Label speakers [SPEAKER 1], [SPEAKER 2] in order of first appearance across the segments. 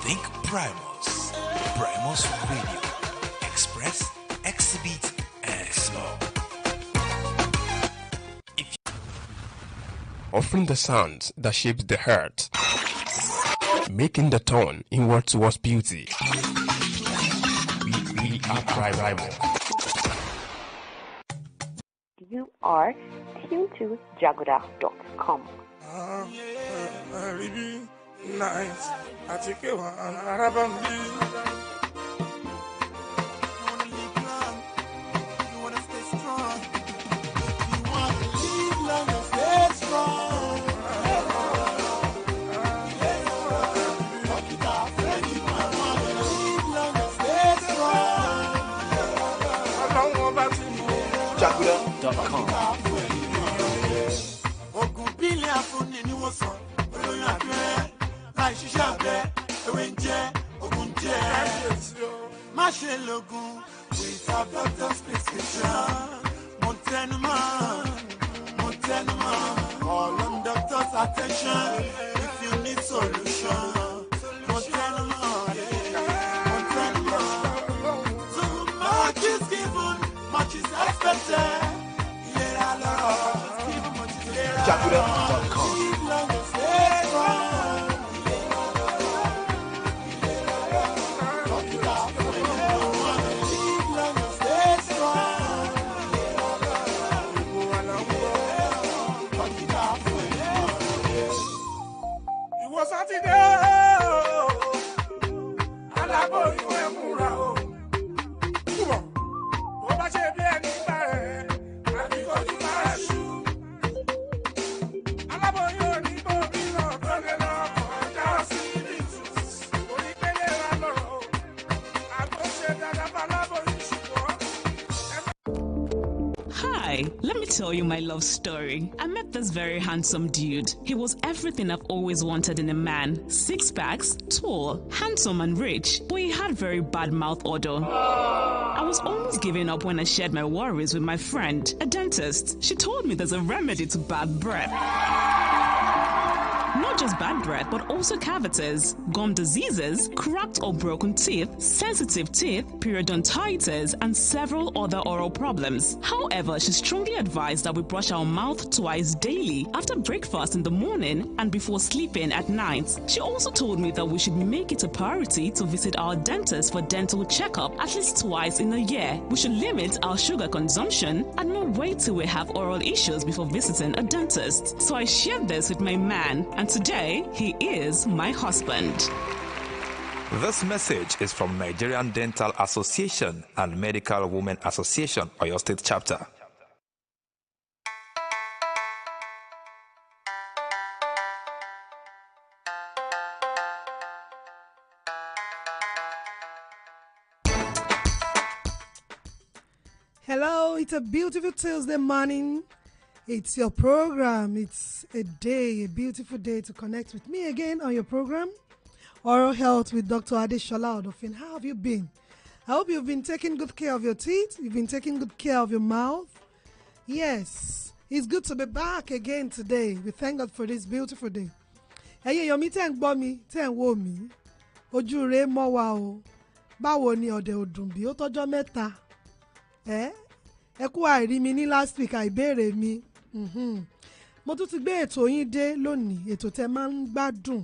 [SPEAKER 1] Think Primus. Primus Radio. Express, exhibit, and explore.
[SPEAKER 2] Offering the sound that shapes the heart, making the turn inward towards beauty. We are Primal.
[SPEAKER 3] You are tuned to Jagoda.com.
[SPEAKER 4] Nice. Asiko and Arabambi. You wanna stay strong. You wanna live long and stay strong.
[SPEAKER 1] Jagoda.com.
[SPEAKER 4] Without doctor's prescription, Montenman, call on doctor's attention if you need solution. Montenman. So much is given, much is expected.
[SPEAKER 1] Jagoda.com.
[SPEAKER 5] Let me tell you my love story. I met this very handsome dude. He was everything I've always wanted in a man. 6 packs, tall, handsome and rich, but he had very bad mouth odor. I was almost giving up when I shared my worries with my friend, a dentist. She told me there's a remedy to bad breath. Not just bad breath, but also cavities, gum diseases, cracked or broken teeth, sensitive teeth, periodontitis, and several other oral problems. However, she strongly advised that we brush our mouth twice daily, after breakfast in the morning and before sleeping at night. She also told me that we should make it a priority to visit our dentist for dental checkup at least twice in a year. We should limit our sugar consumption and not wait till we have oral issues before visiting a dentist. So I shared this with my man, and today, he is my husband.
[SPEAKER 6] This message is from Nigerian Dental Association and Medical Women Association, Oyo State Chapter.
[SPEAKER 7] Hello, it's a beautiful Tuesday morning. It's your program. It's a beautiful day to connect with me again on your program, Oral Health with Dr. Adeshola Odofin. How have you been? I hope you've been taking good care of your teeth. You've been taking good care of your mouth. Yes, it's good to be back again today. We thank God for this beautiful day. Ẹ̀yin èèyàn mi tẹ́ ń gbọ́ mi, tẹ́ ń wò mí. Ojú rẹ mọ́ wa o. Báwo ni ọ̀dẹ̀ òdùn bí ó tọ́jọ́ mẹ́ta? Ẹ kú àìrí mi ní last week àìbéèrè mi. Mo tún ti gbé ètò yín dé lónìí, ètò tẹ́ máa ń gbádùn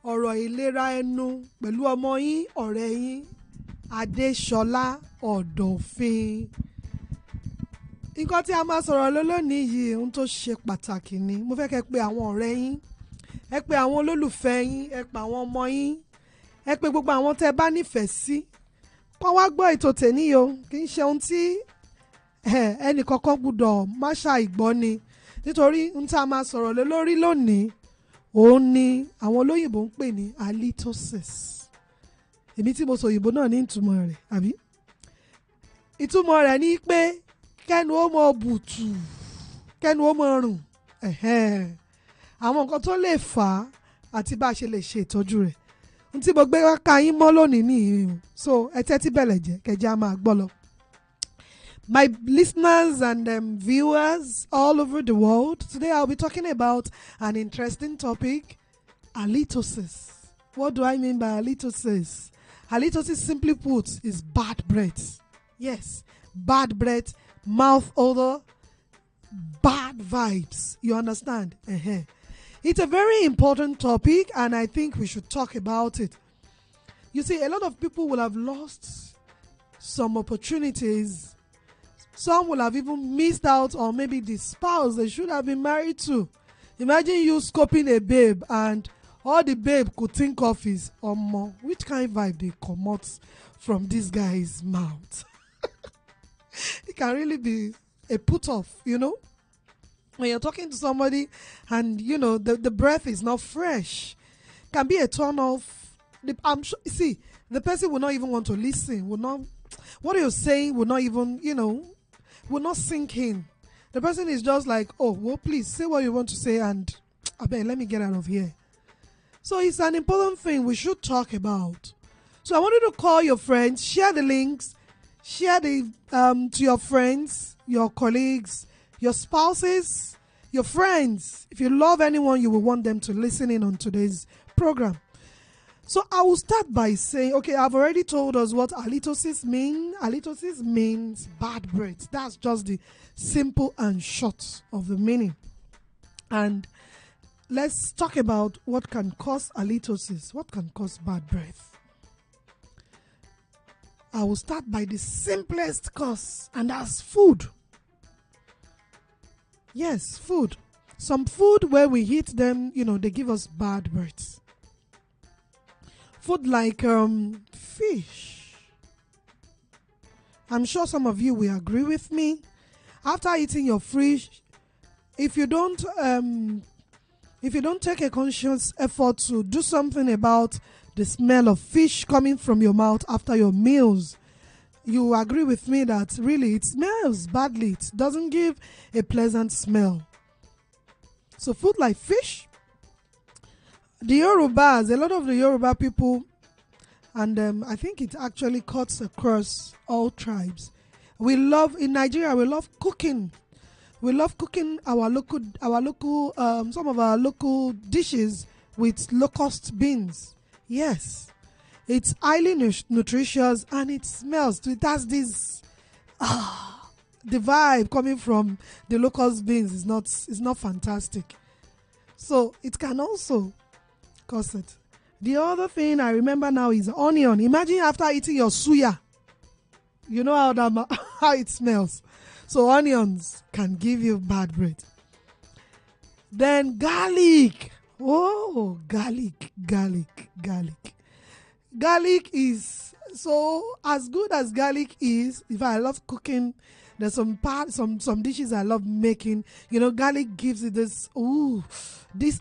[SPEAKER 7] ọ̀rọ̀ ìlera ẹnu pẹ̀lú ọmọ yín, ọ̀rẹ́ yín Adéṣọlá Ọ̀dọ̀fin. Nǹkan tí a máa sọ̀rọ̀ lónìí yìí ohun tó ṣe pàtàkì ni. Mo fẹ́ kẹ́ pe àwọn ọ̀rẹ́ yín, ẹ pe àwọn olólùfẹ́ yín, ẹ pe àwọn ọmọ yín, ẹ pe gbogbo àwọn tẹ́ bá nífẹ̀ẹ́ sí. Kọ́ wá gbọ́ ètò tèmi o, kì í ṣe ohun tí ẹnì kankan gbọ́dọ̀ má ṣàìgbọ́ ni, nítorí ohun tí a máa sọ̀rọ̀ lórí lónìí òun ni àwọn olóyìnbó ń pè ní halitosis. Èmi tí mo sọ òyìnbó náà ní ìtumọ̀ rẹ̀, àbí? Ìtumọ̀ rẹ̀ ni pé kẹ́nu ó mọ bùtù, kẹ́nu ó mọ rùn. Àwọn nǹkan tó lè fà á àti bá a ṣe lè ṣe ìtọ́jú rẹ̀. Ohun tí mo gbé ká yín mọ́ lónìí nìyí. So ẹ tẹ́tí bẹ̀lẹ̀ jẹ́ kẹjá máa gbọ́ lọ. My listeners and viewers all over the world, today I'll be talking about an interesting topic, halitosis. What do I mean by halitosis? Halitosis, simply put, is bad breath. Yes, bad breath, mouth odor, bad vibes. You understand? It's a very important topic, and I think we should talk about it. You see, a lot of people will have lost some opportunities. Some will have even missed out on maybe the spouse they should have been married to. Imagine you scoping a babe and all the babe could think of is, which kind of vibe they come out from this guy's mouth. It can really be a put off, when you're talking to somebody and, the breath is not fresh. It can be a turn off. I'm sure, see, the person will not even want to listen, what you're saying will not even, will not sink in. The person is just like, oh, well, please say what you want to say and let me get out of here. So it's an important thing we should talk about. So I want you to call your friends, share the links, share the to your friends, your colleagues, your spouses, your friends. If you love anyone, you will want them to listen in on today's program. So I will start by saying, okay, I've already told us what halitosis means. Halitosis means bad breath. That's just the simple and short of the meaning. And let's talk about what can cause halitosis, what can cause bad breath. I will start by the simplest cause, and that's food. Yes, food. Some food where we eat them, they give us bad breath. Food like fish. I'm sure some of you will agree with me. After eating your fish, if you don't take a conscious effort to do something about the smell of fish coming from your mouth after your meals, you will agree with me that really it smells badly. It doesn't give a pleasant smell. So food like fish. The Yorubas, a lot of the Yoruba people, and I think it actually cuts across all tribes. In Nigeria, we love cooking. We love cooking our local, some of our local dishes with locust beans. Yes, it's highly nutritious and it smells. It has this, the vibe coming from the locust beans is not fantastic. So it can also cause it. The other thing I remember now is onion. Imagine after eating your suya, you know how it smells. So onions can give you bad breath. Then garlic. Oh, garlic. Garlic is so as good as garlic is. If I love cooking, there's some dishes I love making. Garlic gives it this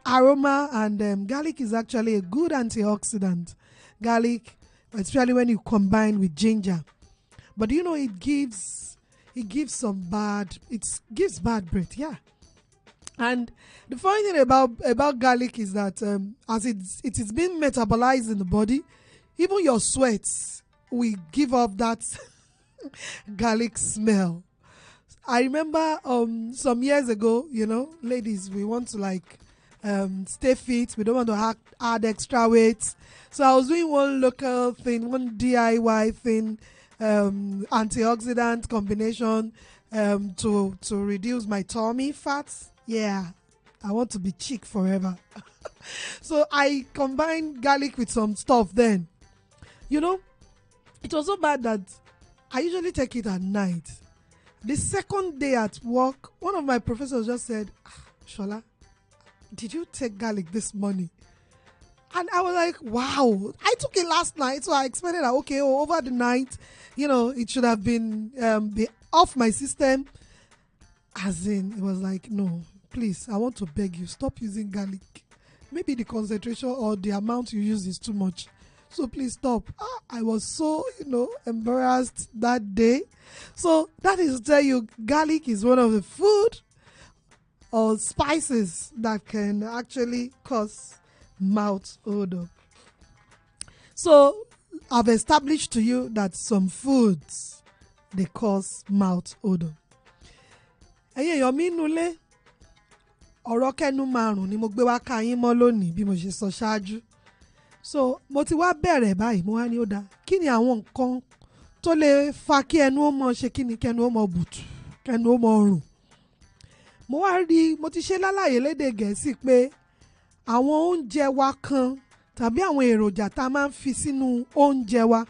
[SPEAKER 7] aroma, and garlic is actually a good antioxidant. Garlic, especially when you combine with ginger. But it gives bad breath, yeah. And the funny thing about garlic is that as it is being metabolized in the body, even your sweats will give off that garlic smell. I remember some years ago, ladies, we want to stay fit. We don't want to add extra weight. So I was doing one local thing, one DIY thing, antioxidant combination to reduce my tummy fats. Yeah, I want to be chic forever. So I combined garlic with some stuff then. It was so bad that I usually take it at night. The second day at work, one of my professors just said, Shola, did you take garlic this morning? And I was like, wow, I took it last night. So I expected that, okay, over the night, it should have been be off my system. As in, it was like, no, please, I want to beg you, stop using garlic. Maybe the concentration or the amount you use is too much. So please stop. I was so, embarrassed that day. So that is to tell you, garlic is one of the food or spices that can actually cause mouth odor. So I've established to you that some foods, they cause mouth odor. Ẹ̀yin èèyàn mi nulẹ̀, ọ̀rọ̀ kẹ́nu márùn-ún ni mo gbé wá ká yín mọ́ lónìí bí mo ṣe sọ ṣáájú. so mo ti wá bẹ̀rẹ̀ báyìí mo wá ní ó dáa kí ni àwọn nǹkan tó lè fa kí ẹnu ó mọ ṣe kí ni kẹnu ó mọ bùtù kẹnu ó mọ rùn. mo wá rí mo ti ṣe lálàyé lédè Gẹ̀ẹ́sì pé àwọn oúnjẹ wa kan tàbí àwọn èròjà tá a máa ń fi sínú oúnjẹ wa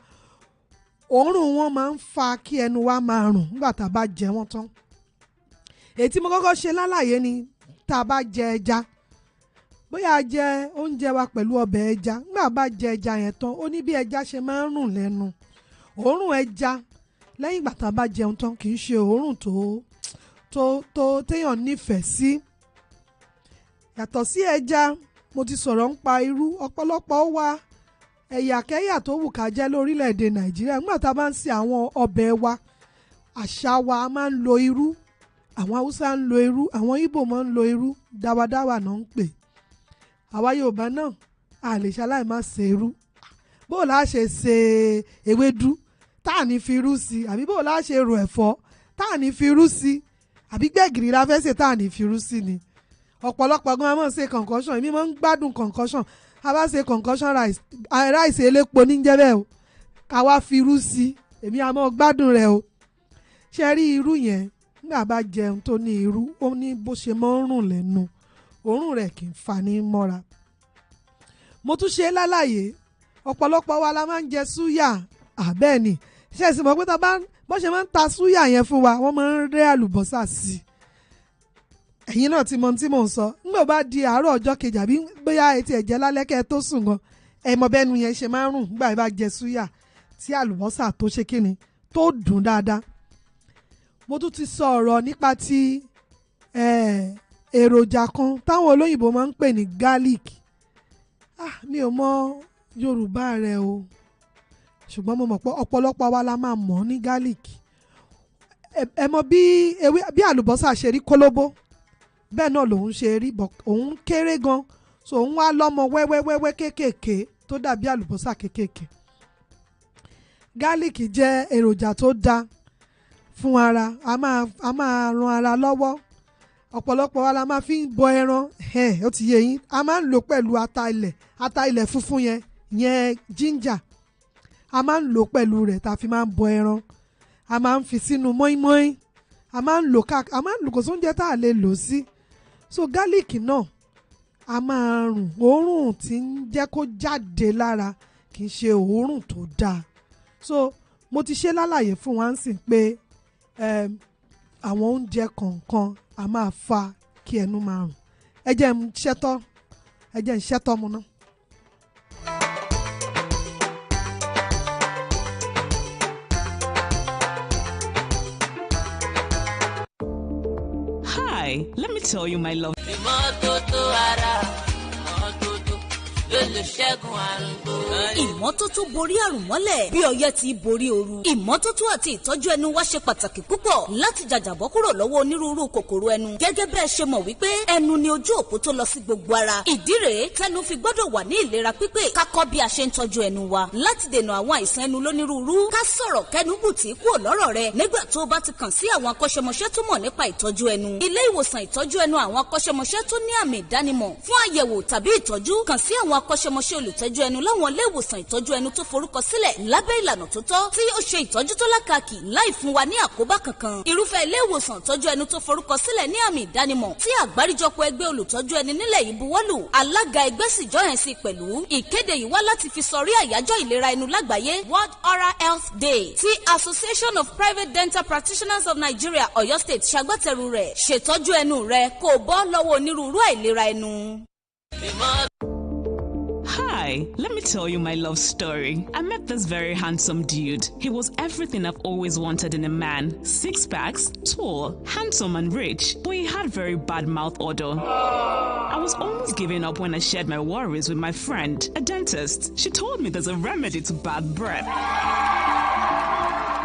[SPEAKER 7] òórùn wọn máa ń fa kí ẹnu wa máa rùn nígbà tá a bá jẹ wọ́n tán. èyí tí mo kọ́kọ́ ṣe lálàyé ni tá a bá jẹ ẹja bóyá a jẹ oúnjẹ wa pẹ̀lú ọbẹ̀ ẹja nígbà bá jẹ ẹja yẹn tán ó ní bí ẹja ṣe máa ń rùn lẹ́nu. òórùn ẹja lẹ́yìn ìgbà tá a bá jẹun tán kì í ṣe òórùn tó téèyàn nífẹ̀ẹ́ sí. yàtọ̀ sí ẹja mo ti sọ̀rọ̀ ń pa irú ọ̀pọ̀lọpọ̀ wa ẹ̀yàkẹ́yà tó wù ká jẹ́ lórílẹ̀‐èdè Nàìjíríà nígbà tá a bá ń ṣe àwọn ọbẹ̀ wa àṣà wa a máa ń lo irú àwọn Haúsá ń lo irú àwọn Ìgbò máa ń lo irú dáwadáwa náà ń pè àwa Yorùbá náà a lè ṣaláì má ṣe irú bó la ṣe ṣe ewédú tá à ní fi irú sí àbí bó la ṣe ro ẹ̀fọ́ tá à ní fi irú sí àbí gbẹ̀gìrì la fẹ́ ṣe tá à ní fi irú sí ni ọ̀pọ̀lọpọ̀ gan-an máa ń ṣe concussion èmi máa ń gbádùn concussion a bá ṣe concussion rice elépo níjẹ́ bẹ́ẹ̀ o ká wá fi irú sí èmi a máa gbádùn rẹ̀ o ṣe rí irú yẹn nígbà bá jẹun tó ní irú ó ní bó ṣe máa ń rùn lẹ́nu òórùn rẹ̀ kì í fani mọ́ra. mo tún ṣe lálàyé ọ̀pọ̀lọpọ̀ wa la máa ń jẹ súyà bẹ́ẹ̀ ni ṣe é sì mọ̀ pé tá a bá bó ṣe máa ń ta súyà yẹn fún wa wọ́n máa ń rẹ́ àlùbọ́sà sí i ẹ̀yin náà ti mọ tí mò ń sọ nígbà bá di àárọ̀ ọjọ́ kejì àbí bóyá etí ẹ̀jẹ̀ lálẹ́ kẹ́ ẹ tó sùn gan ẹ mọ bẹ́nu yẹn ṣe máa ń rùn nígbà bá jẹ súyà tí àlùbọ́sà tó ṣe kíni tó dùn dáadáa. mo tún ti sọ ọ̀rọ̀ nípa ti èròjà kan táwọn olóyìnbó máa ń pè ní garlic mi ò mọ Yorùbá rẹ̀ o ṣùgbọ́n mo mọ̀ pé ọ̀pọ̀lọpọ̀ wa la máa mọ̀ ní garlic ẹ mọ bí àlùbọ́sà ṣe rí kólóbó bẹ́ẹ̀ náà lòun ṣe rí òun kéré gan so òun wá lọ́mọ wẹ́wẹ́wẹ́wẹ́ kéékèèké tó dàbí àlùbọ́sà kéékèèké. garlic jẹ́ èròjà tó dáa fún ara a máa ran ara lọ́wọ́ ọ̀pọ̀lọpọ̀ wa la máa fi ń bọ ẹran ó ti yé yín a máa ń lò pẹ̀lú ata ilẹ̀ funfun yẹn ginger a máa ń lò pẹ̀lú rẹ̀ tá a fi máa ń bọ ẹran a máa ń fi sínú mọ́ínmọ́ín a máa ń lò kò sóúnjẹ tá a lè lò sí so garlic náà a máa rùn òórùn tí ń jẹ́ kó jáde lára kì í ṣe òórùn tó dáa so mo ti ṣe lálàyé fún wa ń sìn pé àwọn oúnjẹ kọ̀ọ̀kan a máa fa kí ẹnu máa rùn ẹ jẹ́ ń ṣẹ́tọ́ mu náà.
[SPEAKER 5] Hi, let me tell you my love.
[SPEAKER 8] Ìmọ́tótó borí àrùn mọ́lẹ̀ bí ọyẹ́ ti borí ooru. Ìmọ́tótó àti ìtọ́jú ẹnu wa ṣe pàtàkì púpọ̀ láti jàjàbọ́ kúrò lọ́wọ́ onírúurú kòkòrò ẹnu. Gẹ́gẹ́ bẹ́ẹ̀ ṣe mọ̀ wípé ẹnu ni ojú òpó tó lọ sí gbogbo ara. Ìdí rèé tẹnu fi gbọ́dọ̀ wà ní ìlera pípé. Ká kọ́ bí a ṣe ń tọ́jú ẹnu wa láti dènà àwọn àìsàn ẹnu lónírúurú. Ká sọ̀rọ̀ kẹnu bùtì kúrò lọ́rọ̀ rẹ nígbà tó o bá ti kàn sí àwọn akọ́ṣẹ́mọṣẹ́ tó mọ̀ nípa ìtọ́jú ẹnu. Ilé ìwòsàn ìtọ́jú ẹnu àwọn akọ́ṣẹ́mọṣẹ́ tó ní àmì ìdánimọ̀ fún àyẹ̀wò tàbí ìtọ́jú kàn sí àwọn akọ́ṣẹ́mọṣẹ́ olùtọ́jú ẹnu láwọn ilé ìwòsàn ìtọ́jú ẹnu tó forúkọ sílẹ̀ lábẹ́ ìlànà tó tọ́ tí ó ṣe ìtọ́jú tó lákàkì láì fún wa ní àkóbá kankan. Irúfẹ́ ilé ìwòsàn ìtọ́jú ẹnu tó forúkọ sílẹ̀ ní àmì ìdánimọ̀ tí àgbáríjọpọ̀ ẹgbẹ́ olùtọ́jú ẹni nílẹ̀ yìí buwọ́lù alága ẹgbẹ́ sì jọyìn sí pẹ̀lú. Ìkéde yìí wá láti fi sọrí àyájọ́ ìlera ẹnu lágbàáyé World Oral Health Day tí Association of Private Dental Practitioners of Nigeria Ọ̀yọ́ State ṣagbátẹrù rẹ̀. Ṣètọ́jú ẹnu rẹ kó o bọ́ lọ́wọ́ onírúurú àìlera ẹnu.
[SPEAKER 5] Hi, let me tell you my love story. I met this very handsome dude. He was everything I've always wanted in a man. 6 packs, tall, handsome and rich, but he had very bad mouth odor. I was almost giving up when I shared my worries with my friend, a dentist. She told me there's a remedy to bad breath.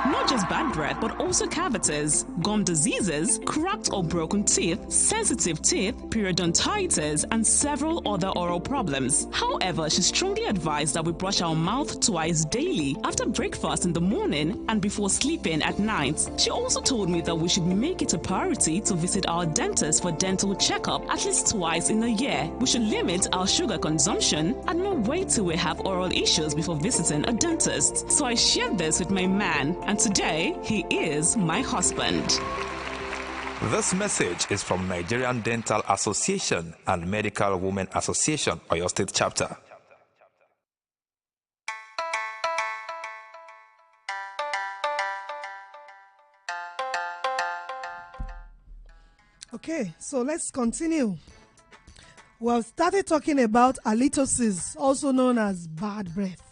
[SPEAKER 5] Not just bad breath, but also cavities, gum diseases, cracked or broken teeth, sensitive teeth, periodontitis, and several other oral problems. However, she strongly advised that we brush our mouth twice daily, after breakfast in the morning and before sleeping at night. She also told me that we should make it a priority to visit our dentist for dental checkup at least twice in a year. We should limit our sugar consumption and not wait till we have oral issues before visiting a dentist. So I shared this with my man, and today he is my husband.
[SPEAKER 6] This message is from Nigerian Dental Association and Medical Women Association, Oyo State Chapter.
[SPEAKER 7] Okay, so let's continue. We've started talking about halitosis, also known as bad breath,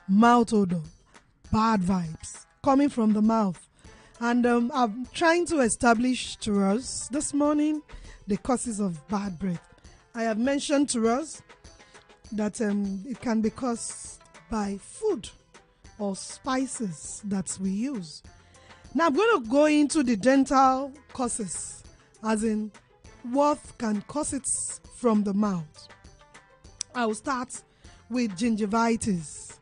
[SPEAKER 7] mouth odor, bad vibes coming from the mouth. And I'm trying to establish to us this morning the causes of bad breath. I have mentioned to us that it can be caused by food or spices that we use. Now I'm going to go into the dental causes, as in what can cause it from the mouth. I will start with gingivitis.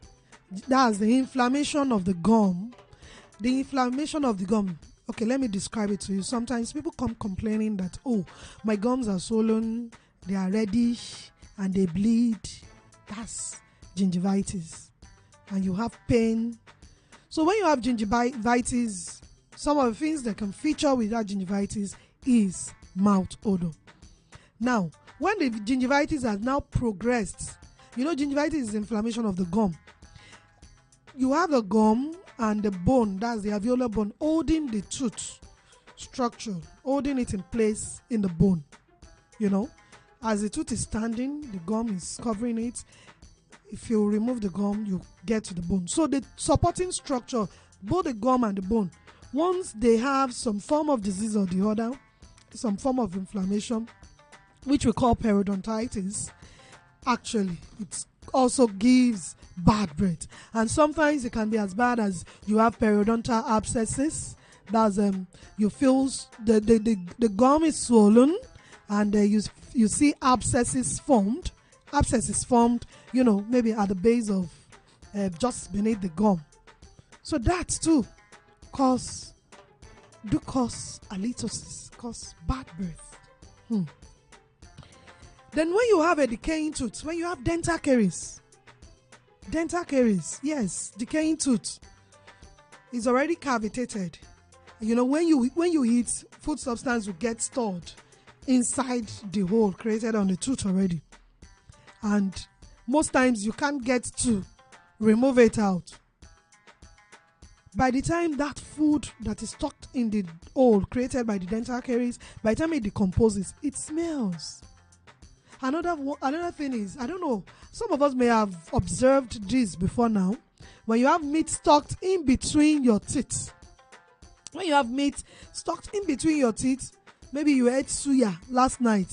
[SPEAKER 7] That's the inflammation of the gum. The inflammation of the gum. Okay, let me describe it to you. Sometimes people come complaining that, oh, my gums are swollen, they are reddish, and they bleed. That's gingivitis. And you have pain. So when you have gingivitis, some of the things that can feature with that gingivitis is mouth odor. Now, when the gingivitis has now progressed, gingivitis is inflammation of the gum. You have the gum and the bone, that's the alveolar bone, holding the tooth structure, holding it in place in the bone. As the tooth is standing, the gum is covering it. If you remove the gum, you get to the bone. So the supporting structure, both the gum and the bone, once they have some form of disease or the other, some form of inflammation, which we call periodontitis, actually it also gives bad breath. And sometimes it can be as bad as you have periodontal abscesses. That's you feel the gum is swollen, and you see abscesses formed, maybe at the base of just beneath the gum. So that too cause halitosis, cause bad breath. Then when you have a decaying tooth, when you have dental caries, yes, decaying tooth is already cavitated. When you eat, food substance will get stored inside the hole created on the tooth already, and most times you can't get to remove it out. By the time that food that is stuck in the hole created by the dental caries, by the time it decomposes, it smells. Another thing is, I don't know, some of us may have observed this before now. When you have meat stuck in between your teeth, maybe you ate suya last night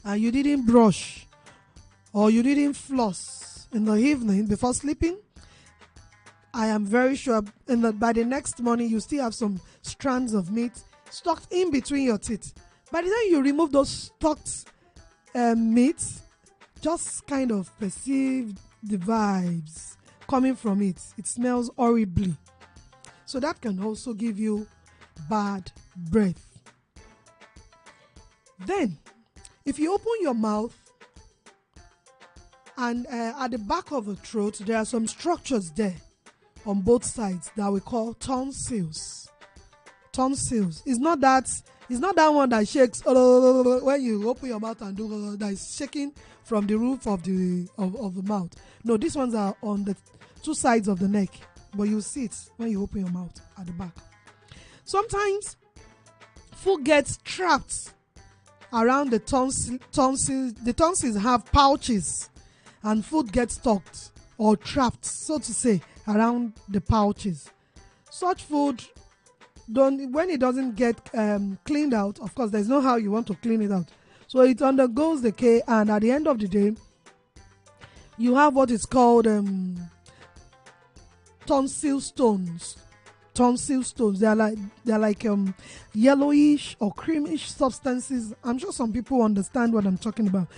[SPEAKER 7] and you didn't brush or you didn't floss in the evening before sleeping, I am very sure by the next morning you still have some strands of meat stuck in between your teeth. By the time you remove those stuck meat, just kind of perceive the vibes coming from it. It smells horribly. So that can also give you bad breath. Then, if you open your mouth and at the back of the throat, there are some structures there on both sides that we call tonsils. Tonsils. It's not that one that shakes when you open your mouth and do that is shaking from the roof of the mouth. No, these ones are on the two sides of the neck, but you see it when you open your mouth at the back. Sometimes food gets trapped around the tonsils. The tonsils have pouches, and food gets stuck or trapped, so to say, around the pouches. Such food, when it doesn't get cleaned out, of course, there's no how you want to clean it out. So it undergoes decay, and at the end of the day, you have what is called tonsil stones. tonsil stones. They're like yellowish or creamish substances. I'm sure some people understand what I'm talking about.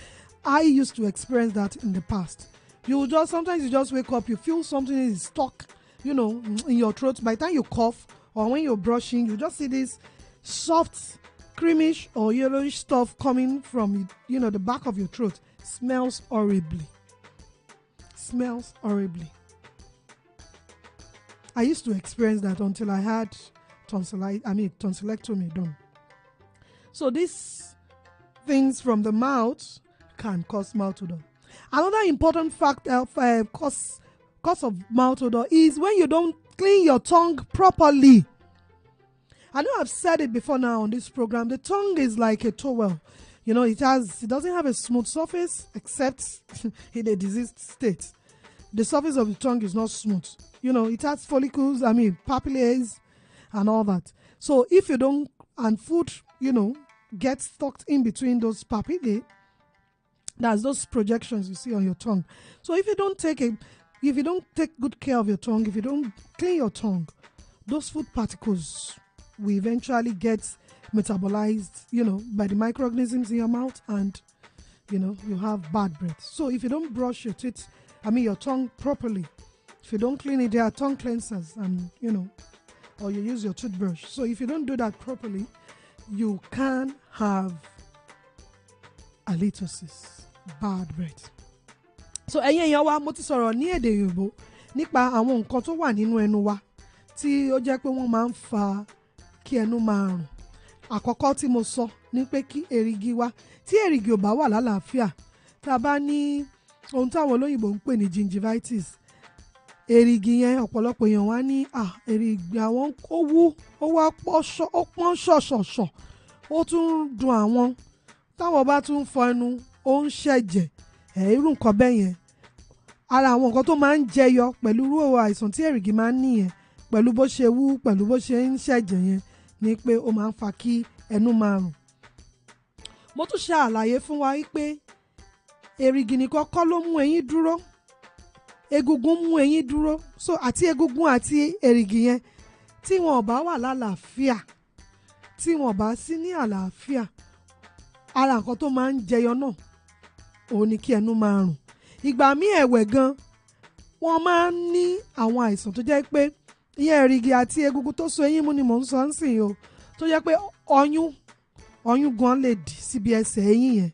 [SPEAKER 7] I used to experience that in the past. Sometimes you just wake up, you feel something is stuck, in your throat. By the time you cough or when you're brushing, you just see this soft, creamish or yellowish stuff coming from, the back of your throat. Smells horribly. I used to experience that until I had tonsillectomy done. So these things from the mouth can cause mouth odor. Another important cause of mouth odor is when you don't clean your tongue properly. I know I've said it before now on this program. The tongue is like a towel. It doesn't have a smooth surface except in a diseased state. The surface of the tongue is not smooth. It has follicles, papillae and all that. So if you don't, and food, gets stuck in between those papillae, that's those projections you see on your tongue. So if you don't take good care of your tongue, if you don't clean your tongue, those food particles will eventually get metabolized, by the microorganisms in your mouth, and you have bad breath. So if you don't brush your teeth, your tongue properly, if you don't clean it, there are tongue cleansers, and or you use your toothbrush. So if you don't do that properly, you can have halitosis, bad breath. So ẹ̀yin wa, mo ti sọ̀rọ̀ ní èdè Yorùbá nípa àwọn nǹkan tó wà nínú ẹnu wa tí ó jẹ́ pé wọ́n máa ń fa kí ẹnu máa rùn. Àkọ́kọ́ tí mo sọ ní pé kí èrìgì wa, tí èrìgì ò bá wà lálàáfíà, tá a bá ní ohun táwọn olóyìnbó ń pè ní gingivitis, èrìgì yẹn ọ̀pọ̀lọpọ̀ èèyàn wá ní èrìgì àwọn ó pọ́n ṣọ̀ṣọ̀ṣọ̀, ó tún dùn àwọn, táwọn bá tún fọ ẹnu ó ń ṣẹ̀jẹ̀, irú nǹkan bẹ́ẹ̀ yẹn. Ara àwọn nǹkan tó máa ń jẹyọ pẹ̀lú irú àìsàn tí èrìgì máa ń nìyẹn, pẹ̀lú bó ṣe wú, pẹ̀lú bó ṣe ń ṣẹ̀jẹ̀ yẹn, ni pé ó máa ń fa kí ẹnu máa rùn. Mo tún ṣe àlàyé fún wa wípé èrìgì nìkan kọ́ ló mú eyín dúró, egungun mú eyín dúró. So àti egungun àti èrìgì yẹn tí wọn ò bá wà lálàáfíà, tí wọn ò bá sí ní àlàáfíà, ara nǹkan tó máa ń jẹyọ náà òun ni kí ẹnu máa rùn. Ìgbà míì ẹ̀wẹ̀ gan, wọ́n máa ń ní àwọn àìsàn tó jẹ́ pé ìyẹn èrìgì àti egungun tó so eyín mú ni mò ń sọ ń sìn o, tó jẹ́ pé ọyún gan lè dì síbi ẹsẹ̀ eyín yẹn.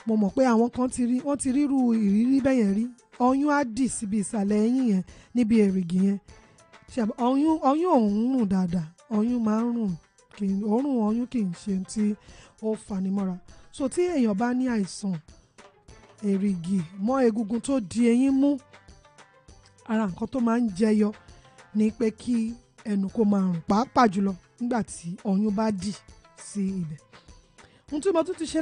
[SPEAKER 7] Mo mọ̀ pé àwọn kan wọ́n ti ríru ìrírí bẹ́yẹn rí. Ọyún á dì síbi ìsàlẹ̀ eyín yẹn níbi èrìgì yẹn. Ọyún òun rùn dáadáa, ọyún máa ń rùn, òórùn ọyún kì í ṣe tí ó fanimọ́ra. So tí èèyàn bá ní àìsàn èrìgì mọ́ egungun tó di eyín mú, ara nǹkan tó máa ń jẹyọ ni pé kí ẹnu kó máa rùn, pàápàá jùlọ nígbà tí ọyún bá dì sí ibẹ̀. Ohun tí mo tún ti ṣe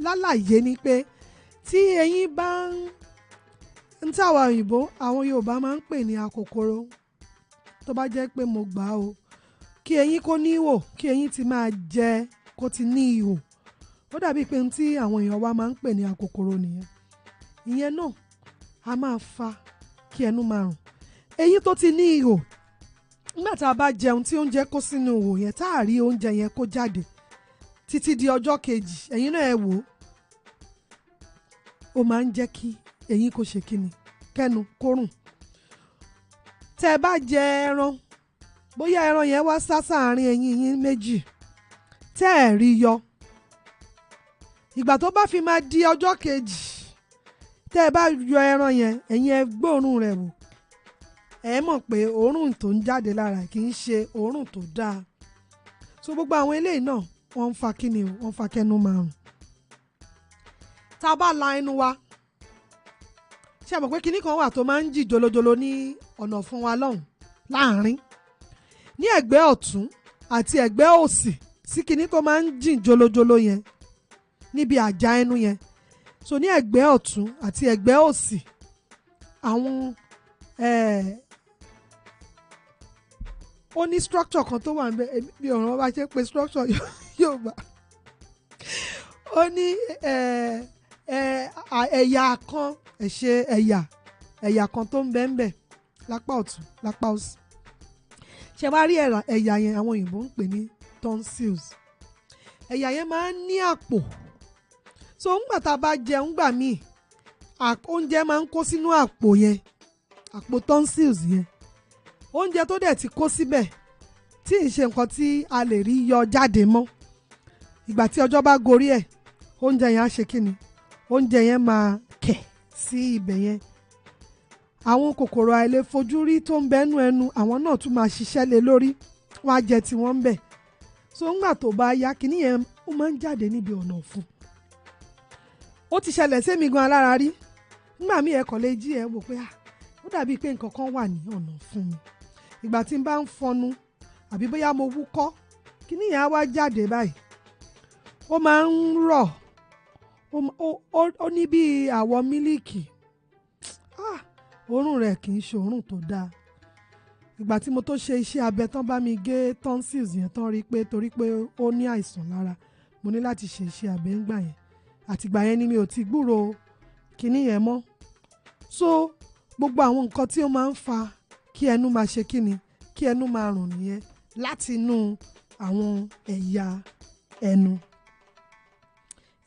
[SPEAKER 7] lálàyé ni pé tí eyín bá ń táwa òyìnbó, àwọn Yorùbá máa ń pè ní akòkòrò, tó bá jẹ́ pé mo gbà o, kí eyín kó ní ihò, kí eyín ti máa jẹ kó ti ní ihò, ó dàbí pé tí àwọn èèyàn wa máa ń pè ní akòkòrò nìyẹn. Ìyẹn náà a máa fa kí ẹnu máa rùn. Eyín tó ti ní ihò, nígbà tá a bá jẹun tí oúnjẹ kó sínú ihò yẹn, tá a rí oúnjẹ yẹn kó jáde títí di ọjọ́ kejì, ẹ̀yin náà ẹ wò ó máa ń jẹ́ kí eyín kó ṣe kíni, kẹ́nu kó rùn. Tẹ́ ẹ bá jẹ ẹran, bóyá ẹran yẹn wá sá sáàárín eyín yín méjì, tẹ́ ẹ rí yọ, ìgbà tó bá fi máa di ọjọ́ kejì, tẹ́ ẹ bá yọ ẹran yẹn, ẹ̀yin ẹ gbóòórùn rẹ̀ wò, ẹ mọ̀ pé òórùn tó ń jáde lára kì í ṣe òórùn tó dáa. So gbogbo àwọn eléyìí náà wọ́n ń fa kíni o, wọ́n ń fa kẹ́nu máa rùn. Tá a bá la ẹnu wa, ṣé ẹ mọ̀ pé kíní kan wà tó máa ń jì jolojolo ní ọ̀nà fún wa lọ́hùn láàárín, ní ẹ̀gbẹ́ ọ̀tún àti ẹ̀gbẹ́ òsì, sí kíní tó máa ń jì jolojolo yẹn níbi àjà ẹnu yẹn. So ní ẹ̀gbẹ́ ọ̀tún àti ẹ̀gbẹ́ òsì, àwọn ó ní structure kan tó wà níbẹ̀, bí ọ̀rọ̀ bá ṣe pé structure Yorùbá, ó ní ẹ̀yà kan, ẹ̀yà kan tó ń bẹ lápá ọ̀tún lápá òsì. ṣe wá rí ẹ̀yà yẹn àwọn òyìnbó ń pè ní tonsils. Ẹ̀yà yẹn máa ń ní àpò, so ńgbà tá a bá jẹun gbà míì oúnjẹ máa ń kó sínú àpò yẹn, àpò tonsils yẹn. Oúnjẹ tó dẹ̀ ti kó síbẹ̀ tí ì ṣe nǹkan tí a lè rí yọ jáde mọ́, ìgbà tí ọjọ́ bá gorí ẹ̀ oúnjẹ yẹn á ṣe kí ni, oúnjẹ yẹn máa kẹ̀ sí ibẹ̀ yẹn. Àwọn kòkòrò àìlèfojúrí tó ń bẹ́nu ẹnu àwọn náà tún máa ṣiṣẹ́ lé lórí, wọ́n á jẹ tí wọ́n ń bẹ̀. So ńgbà tó bá yá kíní yẹn ó máa ń jáde níbi ọ̀nà ọ̀fun. Ó ti ṣẹlẹ̀ sẹ́mi gan alára rí. Nígbà míì ẹ̀kọ́ lè jí ẹ̀ wò pé ó dàbí pé nǹkan kan wà ní ọ̀nà ọ̀fun mi. Ìgbà tí n bá ń fọnu àbí bóyá mo wúkọ́, kíní yẹn á wá jáde báyìí. Ó máa ń rọ̀, ó ní bí àwọ̀ mílíkì. Òórùn rẹ̀ kì í ṣe òórùn tó dáa. Ìgbà tí mo tó ṣe iṣẹ́ abẹ tán bá mi gé tonsils yẹn tán rí pé torí pé ó ní àìsàn lára, mo ní láti ṣe iṣẹ́ abẹ ńgbà yẹn. Àtìgbà yẹn ni mi ò ti gbúrò kíní yẹn mọ́. So gbogbo àwọn nǹkan tí ó máa ń fa kí ẹnu máa ṣe kíni, kí ẹnu máa rùn nìyẹn láti inú àwọn ẹ̀yà ẹnu.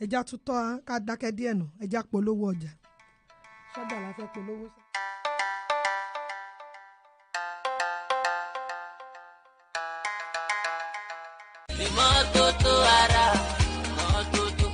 [SPEAKER 7] Ẹja tútọ́ ká dákẹ́ díẹ̀ nù, ẹja polówó ọjà. Ṣọ́jà la fẹ́ polówó sí.
[SPEAKER 9] Ìmọ́tótó ara, ìmọ́tótó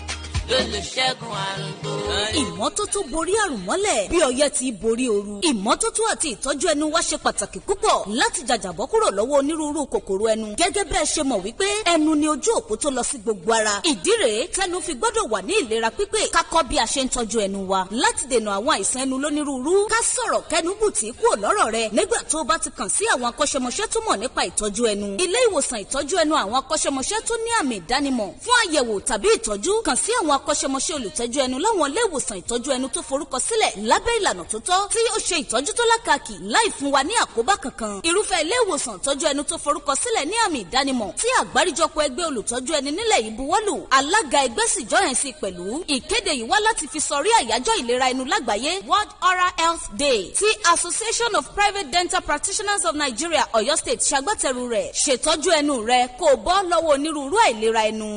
[SPEAKER 9] ló lè ṣẹ́gun àrùn gbogbo.
[SPEAKER 8] Ìmọ́tótó borí àrùn mọ́lẹ̀ bí ọyẹ́ ti borí ooru. Ìmọ́tótó àti ìtọ́jú ẹnu wa ṣe pàtàkì púpọ̀ láti jàjàbọ́ kúrò lọ́wọ́ onírúurú kòkòrò ẹnu. Gẹ́gẹ́ bẹ́ẹ̀ ṣe mọ̀ wípé ẹnu ni ojú òpó tó lọ sí gbogbo ara. Ìdí rèé tẹnu fi gbọ́dọ̀ wà ní ìlera pípé. Ká kọ́ bí a ṣe ń tọ́jú ẹnu wa láti dènà àwọn àìsàn ẹnu lónírúurú. Ká sọ̀rọ̀ kẹnu bùtì kúrò lọ́rọ̀ rẹ nígbà tó o bá ti kàn sí àwọn akọ́ṣẹ́mọṣẹ́ tó mọ̀ nípa ìtọ́jú ẹnu. Ilé ìwòsàn ìtọ́jú ẹnu àwọn akọ́ṣẹ́mọṣẹ́ tó ní àmì ìdánimọ̀ fún àyẹ̀wò tàbí ìtọ́jú. Kàn sí àwọn akọ́ṣẹ́mọṣẹ́ olùtọ́jú ẹnu láwọn ilé ìwòsàn ìtọ́jú ẹnu tó forúkọ sílẹ̀ lábẹ́ ìlànà tó tọ́ tí ó ṣe ìtọ́jú tó lákàkì láì fún wa ní àkóbá kankan. Irúfẹ́ ilé ìwòsàn ìtọ́jú ẹnu tó forúkọ sílẹ̀ ní àmì ìdánimọ̀ tí àgbáríjọpọ̀ ẹgbẹ́ olùtọ́jú ẹni nílẹ̀ yìí buwọ́lù. Alága ẹgbẹ́ sì jọyìn sí pẹ̀lú. Ìkéde yìí wá láti fi sọrí àyájọ́ ìlera ẹnu lágbàáyé World Oral Health Day tí Association of Private Dental Practitioners of Nigeria Ọ̀yọ́ State ṣagbátẹrù rẹ̀. Ṣètọ́jú ẹnu rẹ kó o bọ́ lọ́wọ́ onírúurú àìlera ẹnu.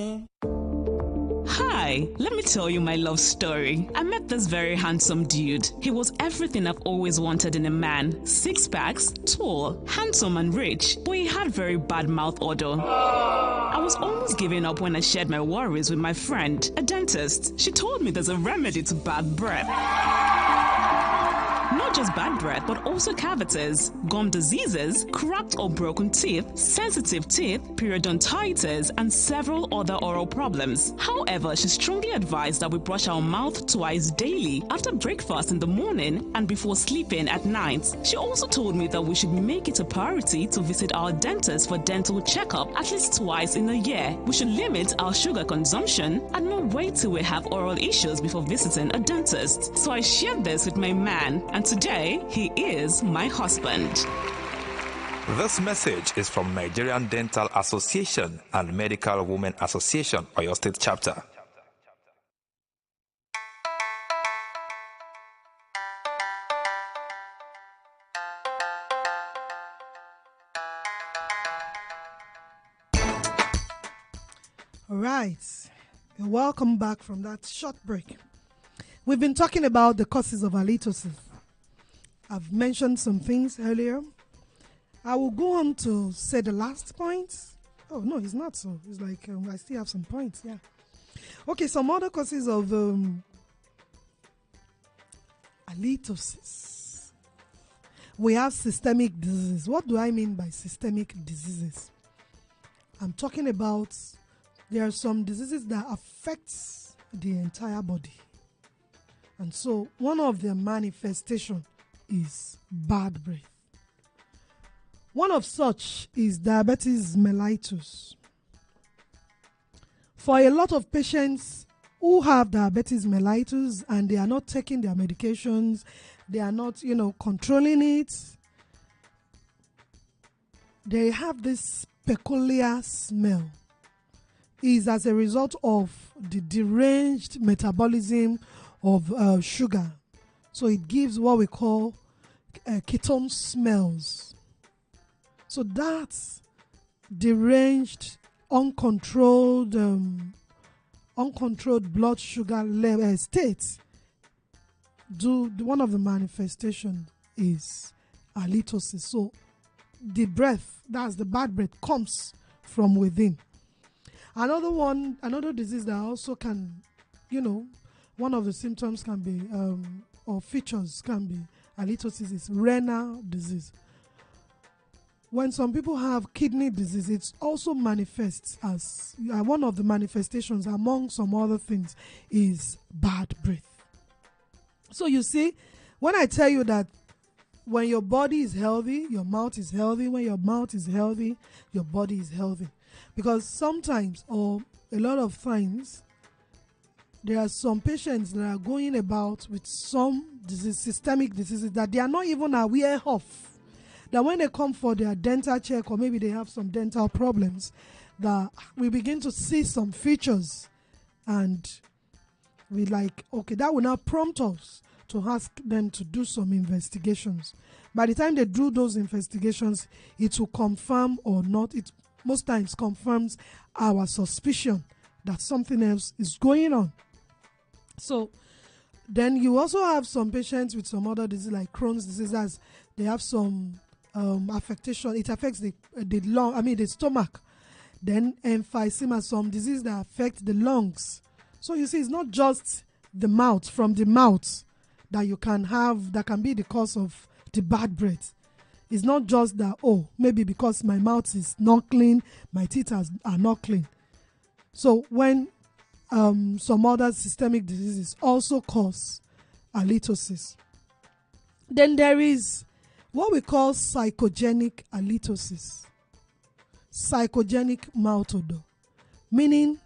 [SPEAKER 5] Hi, let me tell you my love story. I met this very handsome dude. He was everything I've always wanted in a man. 6 packs, tall, handsome and rich, but he had very bad mouth odor. I was almost giving up when I shared my worries with my friend, a dentist. She told me there's a remedy to bad breath. Not just bad breath, but also cavities, gum diseases, cracked or broken teeth, sensitive teeth, periodontitis, and several other oral problems. However, she strongly advised that we brush our mouth twice daily, after breakfast in the morning and before sleeping at night. She also told me that we should make it a priority to visit our dentist for dental checkup at least twice in a year. We should limit our sugar consumption and not wait till we have oral issues before visiting a dentist. So I shared this with my man, and today he is my husband.
[SPEAKER 6] This message is from Nigerian Dental Association and Medical Women Association, Oyo State Chapter.
[SPEAKER 7] All right, welcome back from that short break. We've been talking about the causes of halitosis. I've mentioned some things earlier. I will go on to say the last point. Oh, no, it's not so. It's like I still have some points, yeah. Okay, some other causes of halitosis. We have systemic diseases. What do I mean by systemic diseases? I'm talking about there are some diseases that affect the entire body. And so one of their manifestations is bad breath. One of such is diabetes mellitus. For a lot of patients who have diabetes mellitus and they are not taking their medications, they are not, controlling it, they have this peculiar smell. Is as a result of the deranged metabolism of sugar. So it gives what we call ketone smells. So that's deranged, uncontrolled blood sugar level state. One of the manifestations is halitosis. So the breath, that's the bad breath, comes from within. Another disease that also can, one of the symptoms can be, or features can be halitosis, is renal disease. When some people have kidney disease, it also manifests as, one of the manifestations among some other things is bad breath. So you see, when I tell you that when your body is healthy, your mouth is healthy. When your mouth is healthy, your body is healthy. Because sometimes, or a lot of times, there are some patients that are going about with some disease, systemic diseases that they are not even aware of. That when they come for their dental check, or maybe they have some dental problems, that we begin to see some features, and we like, okay, that will now prompt us to ask them to do some investigations. By the time they do those investigations, it will confirm or not. It most times confirms our suspicion that something else is going on. So then you also have some patients with some other disease like Crohn's disease, as they have some affectation. It affects the stomach. Then emphysema, some disease that affect the lungs. So you see, it's not just the mouth, from the mouth that you can have, that can be the cause of the bad breath. It's not just that, maybe because my mouth is not clean, my teeth are not clean. So when some other systemic diseases also cause halitosis. Then there is what we call psychogenic halitosis. Psychogenic mouth odor. Meaning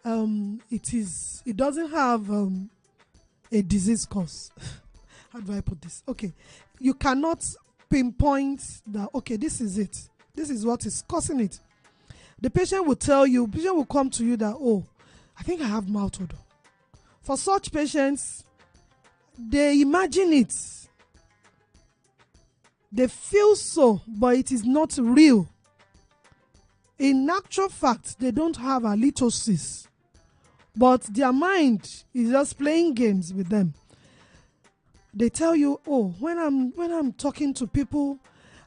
[SPEAKER 7] it doesn't have a disease cause. How do I put this? Okay. You cannot pinpoint that, okay, this is it. This is what is causing it. The patient will come to you that, I think I have mouth odor. For such patients, they imagine it. They feel so, but it is not real. In actual fact, they don't have halitosis, but their mind is just playing games with them. They tell you, when I'm talking to people,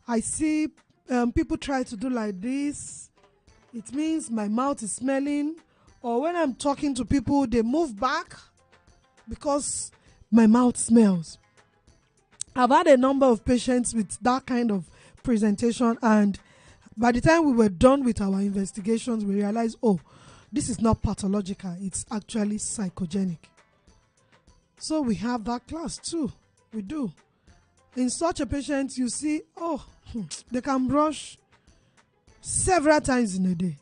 [SPEAKER 7] I see people try to do like this. It means my mouth is smelling. Or when I'm talking to people, they move back because my mouth smells. I've had a number of patients with that kind of presentation, and by the time we were done with our investigations, we realized, this is not pathological. It's actually psychogenic. So we have that class too. We do. In such a patient, you see, they can brush several times in a day.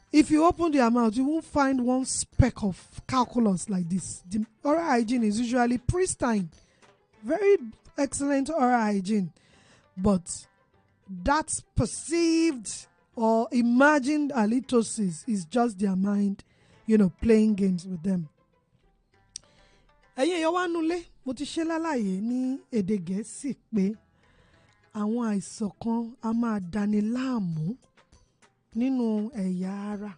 [SPEAKER 7] If you open their mouth, you won't find one speck of calculus like this. The oral hygiene is usually pristine. Very excellent oral hygiene. But that perceived or imagined halitosis is just their mind, playing games with them. Ẹ̀yin èèyàn wá nulẹ̀, mo ti ṣe lálàyé ní èdè Gẹ̀ẹ́sì pé àwọn àìsàn kan a máa dani láàmú nínú ẹ̀yà ara.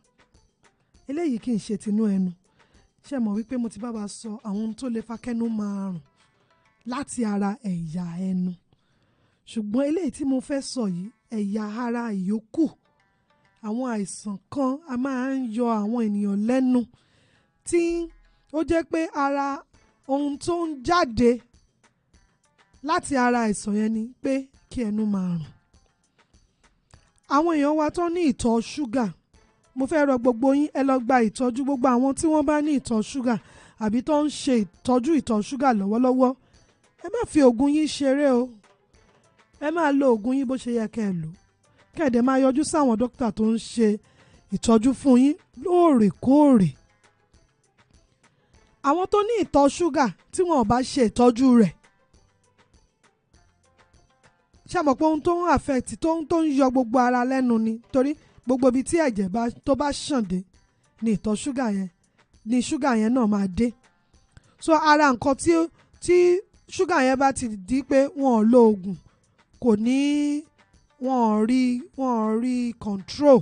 [SPEAKER 7] Eléyìí kì í ṣe tinú ẹnu. Ṣé mọ̀ wípé mo ti bá wa sọ àwọn tó lè fa kẹ́nu máa rùn láti ara ẹ̀yà ẹnu. Ṣùgbọ́n eléyìí tí mo fẹ́ sọ yìí, ẹ̀yà ara ìyókù. Àwọn àìsàn kan a máa ń yọ àwọn ènìyàn lẹ́nu tí ó jẹ́ pé ara ohun tó ń jáde láti ara àìsàn yẹn ni pé kí ẹnu máa rùn. Àwọn èèyàn wa tó ní ìtọ̀ ṣúgà, mo fẹ́ rọ gbogbo yín, ẹ lọ gba ìtọ́jú. Gbogbo àwọn tí wọ́n bá ní ìtọ̀ ṣúgà àbí tó ń ṣe ìtọ́jú ìtọ̀ ṣúgà lọ́wọ́lọ́wọ́, ẹ má fi oògùn yín ṣeré o. Ẹ máa lo oògùn yín bó ṣe yẹ kẹ́ ẹ lò. Kẹ́ẹ̀dẹ̀ máa yọjú sáwọn dókítà tó ń ṣe ìtọ́jú fún yín lóòrèkóòrè. Àwọn tó ní ìtọ̀ ṣúgà tí wọn ò bá ṣe ìtọ́jú rẹ̀, ṣàmọ̀ pé ohun tó ń affect tó ń yọ gbogbo ara lẹ́nu ni, torí gbogbo ibi tí ẹ̀jẹ̀ tó bá ṣàn dé ni ìtọ̀ ṣúgà yẹn ni ṣúgà yẹn náà máa dé. So ara nǹkan tí ṣúgà yẹn bá ti di pé wọn ò lo oògùn, kò ní wọ́n rí control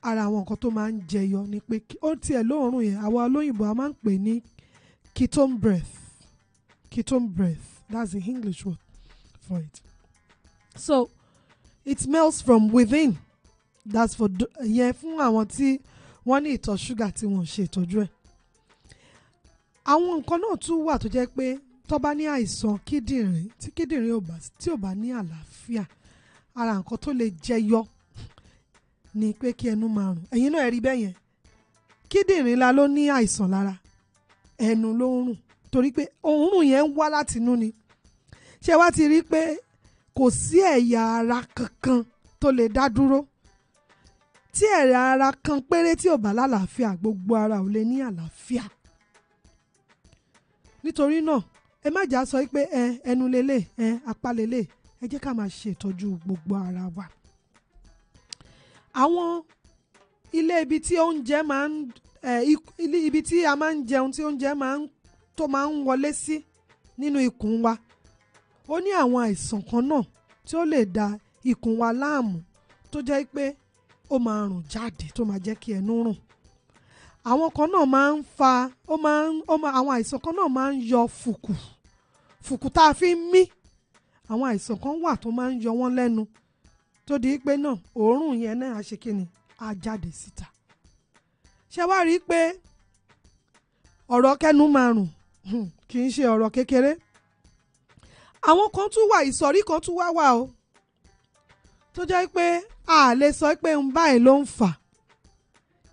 [SPEAKER 7] ara àwọn nǹkan tó máa ń jẹyọ ni pé ó tiẹ̀ lóòórùn yẹn àwa olóyìnbó a máa ń pè ní ketone breath, that's the English word for it. So it smells from within. That's for yẹn fún àwọn tí wọ́n ní ìtọ̀ ṣúgà tí wọ́n ṣe ìtọ́jú ẹ̀. Àwọn nǹkan náà tún wà tó jẹ́ pé tó bá ní àìsàn kíndìnrín tí kíndìnrín tí ò bá ní àlàáfíà, ara nǹkan tó lè jẹyọ ni pé kí ẹnu máa rùn. Ẹ̀yin náà ẹ rí bẹ́ẹ̀ yẹn, kíndìnrín la ló ní àìsàn lára, ẹnu ló ń rùn torí pé òórùn yẹn ń wá láti inú ni. Ṣé wá ti rí pé kò sí ẹ̀yà ara kankan tó lè dá dúró. Tí ẹ̀yà ara kan péré tí ò bá lálàáfíà, gbogbo ara ò lè ní àlàáfíà. Nítorí náà ẹ má jà sọ pé ẹnu lélẹ̀, apá lélẹ̀, ẹ jẹ́ ká máa ṣe ìtọ́jú gbogbo ara wa. Àwọn ilé ibi tí oúnjẹ máa ń ibi tí a máa ń jẹun tí oúnjẹ tó máa ń wọlé sí nínú ikùn wa, ó ní àwọn àìsàn kan náà tí ó lè da ikùn wa láàmú tó jẹ́ pé ó máa rùn jáde tó máa jẹ́ kí ẹnu rùn. Àwọn kan náà máa ń fa àwọn àìsàn kan náà máa ń yọ fùkù tá a fi ń mí. Àwọn àìsàn kan wà tó máa ń yọ wọ́n lẹ́nu tó di pé náà òórùn yẹn náà á ṣe kíni, á jáde síta. Ṣé wá rí i pé ọ̀rọ̀ kẹ́nu máa rùn kì í ṣe ọ̀rọ̀ kékeré. Àwọn kan tún wà, ìsọ̀rí kan tún wà o tó jẹ́ pé a lè sọ pé ń báyìí ló ń fà.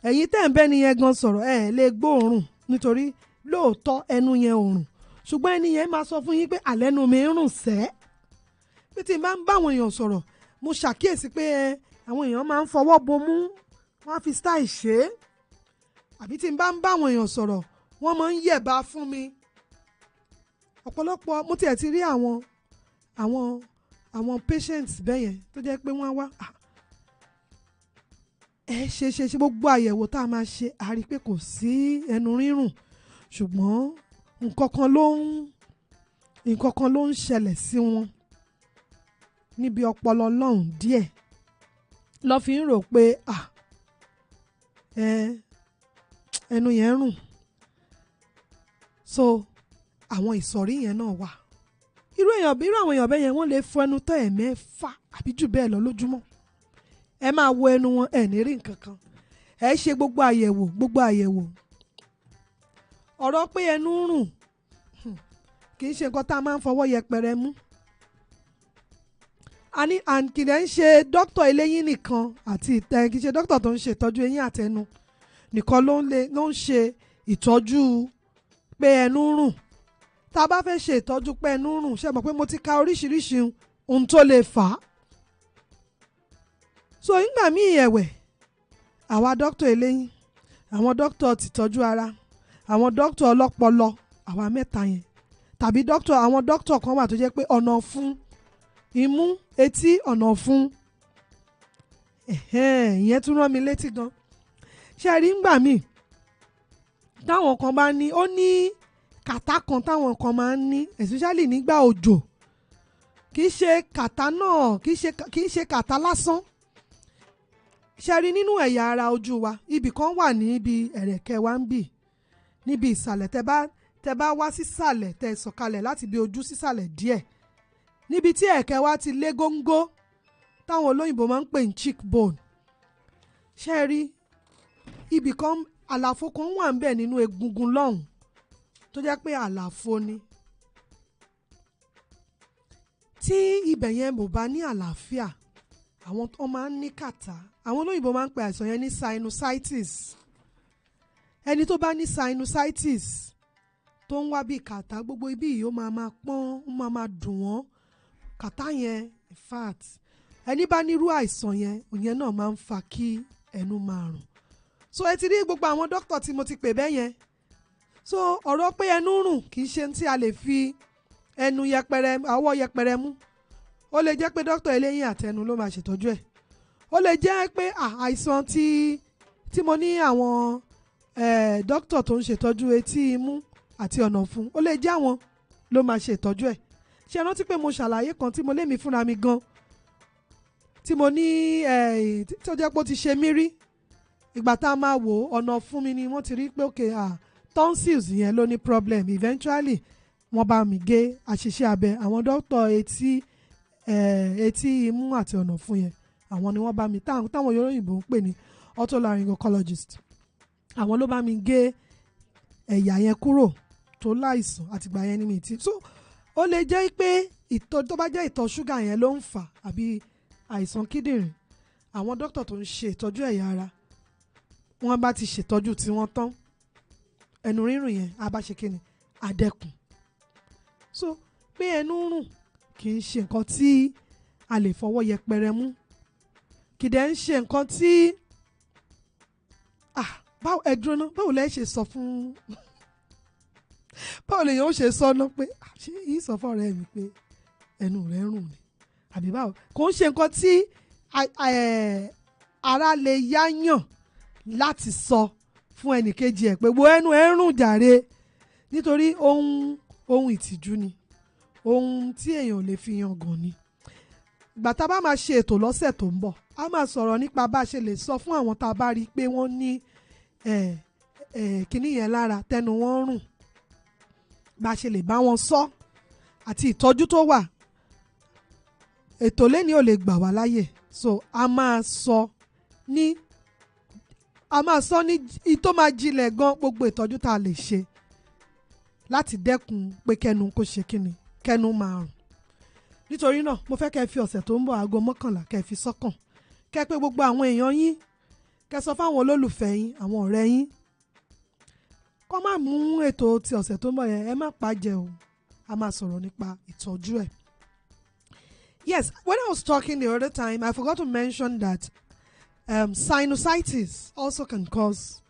[SPEAKER 7] Ẹ̀yin tẹ́ ń bẹ́ ni yẹn gan sọ̀rọ̀ lè gbóòórùn nítorí lóòótọ́ ẹnu yẹn ò rùn, ṣùgbọ́n ẹni yẹn máa sọ fún yín pé àlẹ́nu mi ń rùn sẹ́. Bí tí n bá ń bá àwọn èèyàn sọ̀rọ̀, mo ṣàkíyèsí pé àwọn èèyàn máa ń fọwọ́ bomú, wọ́n á fi style ṣe é. Àbí tí n bá ń bá àwọn èèyàn sọ̀rọ̀, wọ́n máa ń yẹ̀bá fún mi. Ọ̀pọ̀lọpọ̀ mo tiẹ̀ ti rí àwọn patients bẹ́yẹn tó jẹ́ pé wọ́n á wá ṣe gbogbo àyẹ̀wò tá a máa ṣe, a rí i pé kò sí ẹnu rírùn, ṣùgbọ́n nǹkan kan ló ń ṣẹlẹ̀ sí wọn níbi ọpọlọ lọ́hùn díẹ̀, lọ́ fi ń rò pé ẹnu yẹn rùn. So àwọn ìsọ̀rí yẹn náà wà. Irú àwọn èèyàn bẹ́ẹ̀ yẹn wọ́n lè fọ ẹnu tó ẹ̀mẹ́fà àbí jù bẹ́ẹ̀ lọ lójúmọ́. Ẹ máa wo ẹnu wọn, ẹ ní rí nǹkan kan. Ẹ ṣe gbogbo àyẹ̀wò. Ọ̀rọ̀ pé ẹnu rùn kì í ṣe nǹkan tá a máa ń fọwọ́ yẹpẹrẹ mú. Kìdẹ̀ ń ṣe dókítà eléyín nìkan àti kì í ṣe dókítà tó ń ṣe ìtọ́jú eyín àtẹnu nìkan ló ń ṣe ìtọ́jú pé ẹnu rùn. Tá a bá fẹ́ ṣe ìtọ́jú pé ẹnu rùn, ṣe mọ̀ pé mo ti ka oríṣiríṣi ohun tó lè fà á. So nígbà míì ẹ̀wẹ̀, àwa dókítà eléyín, àwọn dókítà tìtọ́jú ara, àwọn dókítà ọlọ́pọlọ, àwa mẹ́ta yẹn, tàbí àwọn dókítà kan wà tó jẹ́ pé ọ̀nà fún imú, etí, ọ̀nà fún ìyẹn tún rán mi létí gan. Ṣé rí ngbà míì táwọn kan bá ní, ó ní kàtá kan táwọn kan máa ń ní, especially nígbà òjò. Kì í ṣe kàtá náà, kì í ṣe kàtá lásán. Ṣé rí nínú ẹ̀yà ara ojú wa, ibì kan wà níbi ẹ̀rẹ̀kẹ́ wa ń bì, níbi ìsàlẹ̀ tẹ́ bá wá sísàlẹ̀, tẹ́ sọ̀kalẹ̀ láti bí ojú sísàlẹ̀ díẹ̀, níbi tí ẹ̀kẹ́ wa ti lé góńgó táwọn olóyìnbó máa ń pè ní cheekbone. Ṣé rí ibì kan, àlàfo kan wà ń bẹ̀ nínú egungun lọ́hùn tó jẹ́ pé àlàfo ni. Tí ibẹ̀ yẹn ò bá ní àlàáfíà, àwọn tó máa ń ní kàtá, àwọn olóyìnbó máa ń pè àìsàn yẹn ní sinusitis. Ẹni tó bá ní sinusitis tó ń wá bí kàtá, gbogbo ibi yìí ó máa pọ́n, ó máa dùn wọ́n. Kàtá yẹn, in fact, ẹni bá nírú àìsàn yẹn, òyìn náà máa ń fa kí ẹnu máa rùn. So ẹ ti rí gbogbo àwọn dókítà tí mo ti pè bẹ́ẹ̀ yẹn. So ọ̀rọ̀ pé ẹnu rùn kì í ṣe tí a lè fi ẹnu ọwọ́ yẹpẹrẹ mú. Ó lè jẹ́ pé dókítà eléyín àtẹnu ló máa ṣètọ́jú ẹ̀. Ó lè jẹ́ pé àìsàn tí mo ní àwọn dókítà tó ń ṣètọ́jú etí, imú àti ọ̀nà fún, ó lè jẹ́ àwọn ló máa ṣètọ́jú ẹ̀. Ṣé ẹ rántí pé mo ṣàlàyé kan tí mo lémi fúnra mi gan, tí mo ní tí ó jẹ́ pé ó ti ṣe mí rí ìgbà tá a máa wò ọ̀nà fún mi ni wọ́n ti rí pé okay tonsils yẹn ló ní problem eventually wọ́n bá mi gé àṣìṣe abẹ àwọn dókítà etí imú àti ọ̀nà fún yẹn àwọn ni wọ́n bá mi táwọn Yorùbá ń pè ní otolaryngologist àwọn ló bá mi gé ẹ̀yà yẹn kúrò tó láìsàn àtìgbà yẹn ni mi ti so ó lè jẹ́ pé tó bá jẹ́ ìtọ̀ ṣúgà yẹn ló ń fà àbí àìsàn kíndìnrín àwọn dókítà tó ń ṣe ìtọ́jú ẹ̀yà ara wọ́n bá ti ṣètọ́jú tí wọ́n tán ẹnu rírùn yẹn á bá ṣe kíni àdẹ́kùn so pé ẹnu rùn kì í ṣe nǹkan tí a lè fọwọ́ yẹpẹrẹ mú kì dẹ̀ ń ṣe nǹkan tí ẹ̀dùn náà báwo lẹ́ ṣe sọ fún báwo lèèyàn ó ṣe sọ náà pé ṣé yìí sọ fún ọ̀rẹ́ mi pé ẹnu rẹ̀ rùn ni àbí báwo kò ń ṣe nǹkan tí ara lè yáyàn láti sọ fún ẹnìkejì ẹ̀ pé wo ẹnu ẹ̀ rùn jàre nítorí ohun ìtìjú ni ohun tí èèyàn ò lè fi yangàn ni ìgbà tá a bá máa ṣe ètò lọ́sẹ̀ tó ń bọ̀ a máa sọ̀rọ̀ nípa bá a ṣe lè sọ fún àwọn tá a bá rí i pé wọ́n ní kíní yẹn lára tẹnu wọn rùn bá a ṣe lè bá wọn sọ àti ìtọ́jú tó wà ètò lẹ́ni ò lè gbà wá láyè so a máa sọ ní tó máa jinlẹ̀ gan gbogbo ìtọ́jú tá a lè ṣe láti dẹ́kun pé kẹnu kó ṣe kíni kẹnu máa rùn nítorí náà mo fẹ́ kẹ́ fi ọ̀sẹ̀ tó ń bọ̀ aago 11 kẹ́ fi sọ́kàn kẹ́ pé gbogbo àwọn èèyàn yín kẹ́ sọ fáwọn olólùfẹ́ yín àwọn ọ̀rẹ́ yín kó má mú ètò ti ọ̀sẹ̀ tó ń bọ̀ yẹn ẹ má pàjẹ́ o a máa sọ̀rọ̀ nípa ìtọ́jú ẹ̀. Yes, when I was talking the other time I forgot to mention that sinusitis also can cause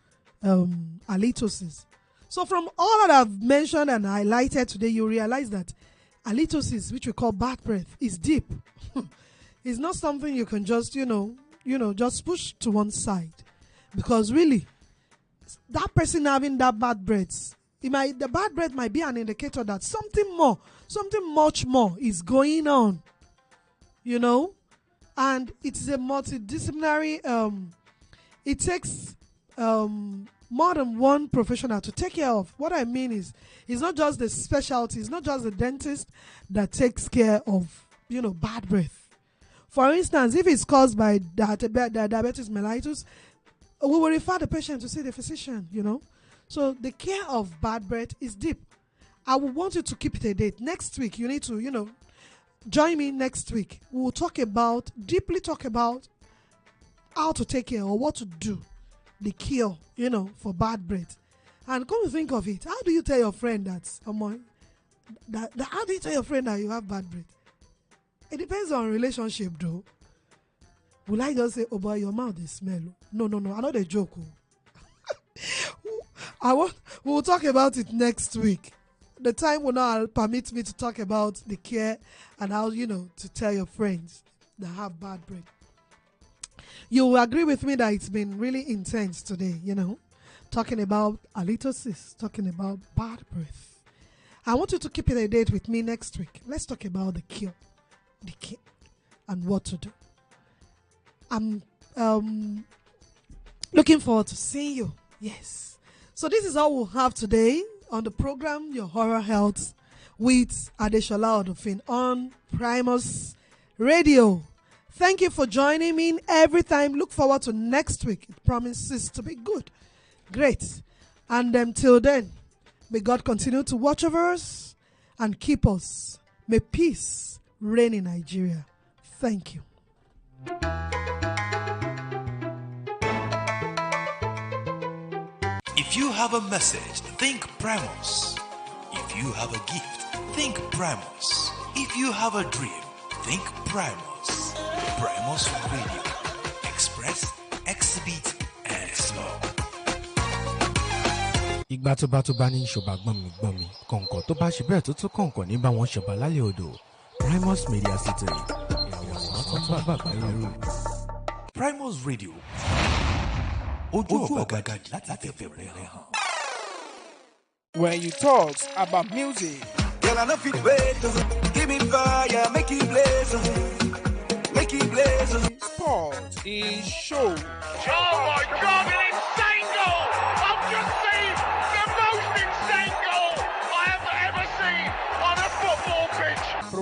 [SPEAKER 7] halitosis. So from all that I've mentioned and highlighted today, you realize that halitosis, which we call bad breath, is deep. It's not something you can just, just push to one side. Because really, that person having that bad breath, the bad breath might be an indicator that something much more is going on. And it is a multidisciplinary, it takes more than one professional to take care of. What I mean is, it's not just the specialty, it's not just the dentist that takes care of, bad breath. For instance, if it's caused by diabetes mellitus, we will refer the patient to see the physician, So the care of bad breath is deep. I will want you to keep it a date. Next week, you need to, join me next week. We will deeply talk about how to take care or what to do, the cure, for bad breath. And come to think of it, how do you tell your friend how do you tell your friend that you have bad breath? It depends on relationship though. Will I just say, oh boy, your mouth is smell? No, I know the joke. We'll talk about it next week. The time will not permit me to talk about the care and how, to tell your friends that have bad breath. You will agree with me that it's been really intense today, talking about halitosis, talking about bad breath. I want you to keep it a date with me next week. Let's talk about the cure, and what to do. I'm looking forward to seeing you. Yes. So this is all we'll have today on the program, Your Oral Health, with Adeshola Odofin on Primus Radio. Thank you for joining me every time. Look forward to next week. It promises to be good. Great. And until then, may God continue to watch over us and keep us. May peace reign in Nigeria. Thank you.
[SPEAKER 1] If you have a message, think Primus. If you have a gift, think Primus. If you have a dream, think Primus. Primus Radio. Express, exhibit, and explore.
[SPEAKER 10] Ìgbà tó bá ní ṣọba gbọ́n mi kọ̀ǹkọ̀ tó bá ṣe bẹ́ẹ̀ tó tún kọ̀ǹkọ̀ ní bá wọn ṣọba lálẹ́ odò Primus Media City
[SPEAKER 1] Primus Radio. Ojú ọ̀gàgàdì láti fẹ̀fẹ̀ rẹ̀ hàn.
[SPEAKER 11] When you talk about music,
[SPEAKER 4] girl, I know fit wait. Give me fire, make it blaze. Make it blaze.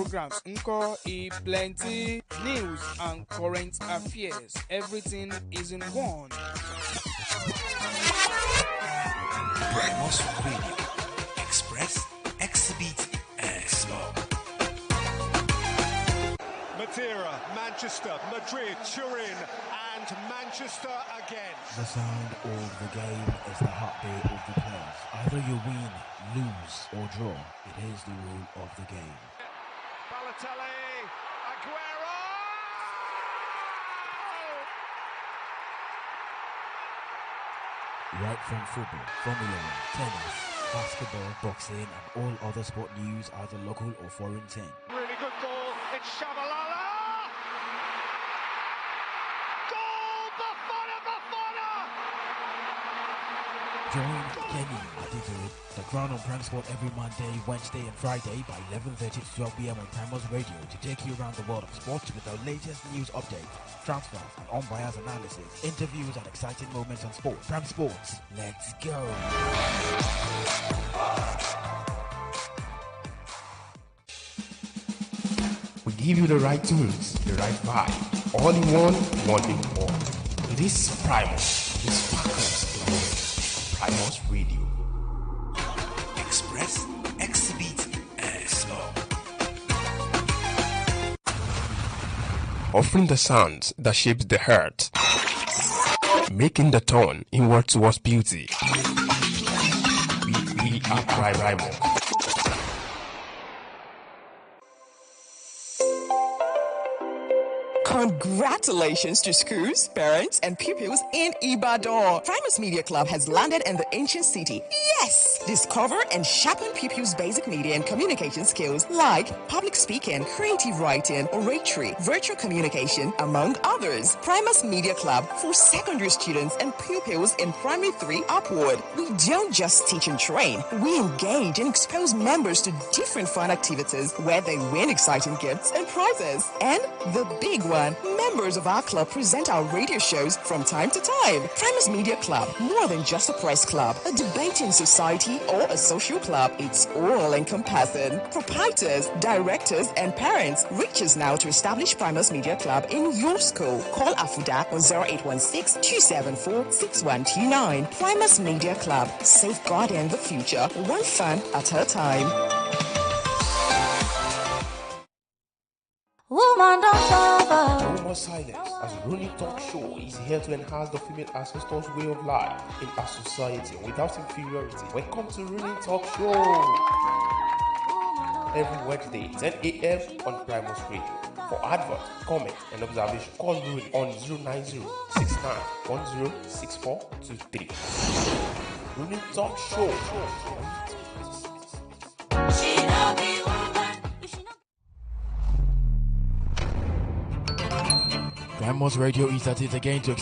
[SPEAKER 11] programs Nko e plenty news and current affairs. Everything is in one.
[SPEAKER 1] Primus Radio. Express, exhibit, explore.
[SPEAKER 12] Madeira, Manchester, Madrid, Turin, and Manchester again.
[SPEAKER 10] The sound of the game is the heartbeat of the players. Either you win, lose, or draw. It is the rule of the game.
[SPEAKER 12] Balotelli, Aguero!
[SPEAKER 10] Right from football, Formula 1, tennis, basketball, boxing, and all other sport news, either local or foreign 10.
[SPEAKER 12] Really good ball, it's Shabalala! Goal! Bafana!
[SPEAKER 10] Join Kenny Adizuru, the Crown on Prime Sport every Monday, Wednesday, and Friday by 11:30 to 12 p.m. on Primus Radio to take you around the world of sports with the latest news updates, transfers, and unbiased analysis, interviews, and exciting moments on sport. Prime Sports, let's go!
[SPEAKER 2] We give you the right tools, the right vibe, all in one in all. It is Primus. It sparkles the world. Primus Radio.
[SPEAKER 1] Express, exhibit, explore.
[SPEAKER 2] Offering the sounds that shapes the heart, making the turn inward towards beauty. We are Primus.
[SPEAKER 13] Congratulations to schools, parents, and pupils in Ibadan. Primus Media Club has landed in the ancient city. Yes! Discover and sharpen pupils' basic media and communication skills like public speaking, creative writing, oratory, virtual communication, among others. Primus Media Club for secondary students and pupils in primary 3 upward. We don't just teach and train. We engage and expose members to different fun activities where they win exciting gifts and prizes. And the big one, members of our club present our radio shows from time to time. Primus Media Club, more than just a press club, a debating society, or a social club. It's all encompassing. Proprietors, directors, and parents reach us now to establish Primus Media Club in your school. Call Afuda on 0816-274-6129. Primus Media Club, safeguarding the future, one fan at a time.
[SPEAKER 14] Woman don't suffer.
[SPEAKER 2] No more silence, as Rooney Talk Show is here to enhance the female ancestors' way of life in our society without inferiority. Welcome to Rooney Talk Show. Every Wednesday, 10 a.m. on Primus Radio. For advert, comment, and observation, call Rooney on 090-6910-6423. Rooney Talk Show.
[SPEAKER 10] Primus Radio is at it again to explain